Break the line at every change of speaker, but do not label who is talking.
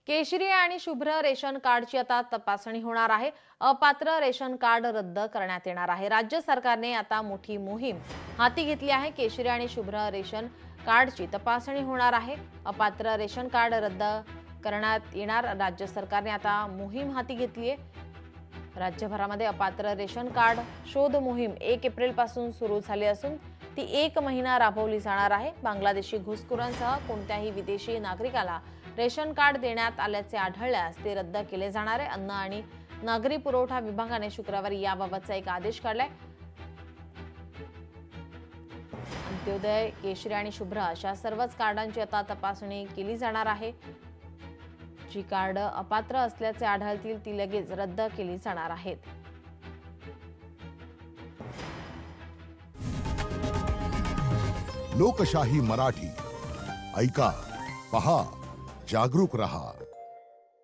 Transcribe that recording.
केशरी आणि शुभ्र रेशन कार्डची आता तपासणी होणार आहे। अपात्र रेशन कार्ड रद्द करण्यात येणार आहे। राज्य सरकारने आता मोठी मोहीम हाती घेतली आहे। केशरी आणि शुभ्र रेशन कार्डची तपासणी होणार आहे। अपात्र रेशन कार्ड रद्द करण्यात येणार। राज्य सरकारने आता मोहीम हाती घेतली आहे। राज्यभरामध्ये अपात्र रेशन कार्ड शोध मोहीम 1 एप्रिल पासून सुरू झाली असून ती 1 महिना राबवली जाणार आहे। बांगलादेशी घुसखोरांसह कोणत्याही विदेशी नागरिकाला रेशन कार्ड देण्यात आल्याचे आढळल्यास ते रद्द केले जाणार आहे। अन्न आणि नागरी पुरवठा विभागाने शुक्रवारी याबाबतचा एक आदेश काढलाय। अंत्योदय, केशरी आणि शुभ्र अशा सर्वच कार्डांची आता तपासणी केली जाणार आहे। जी कार्ड अपात्र असल्याचे आढळतील ती लगेच रद्द केली जाणार आहेत।
लोकशाही मराठी ऐका, पहा, जागरूक रहा।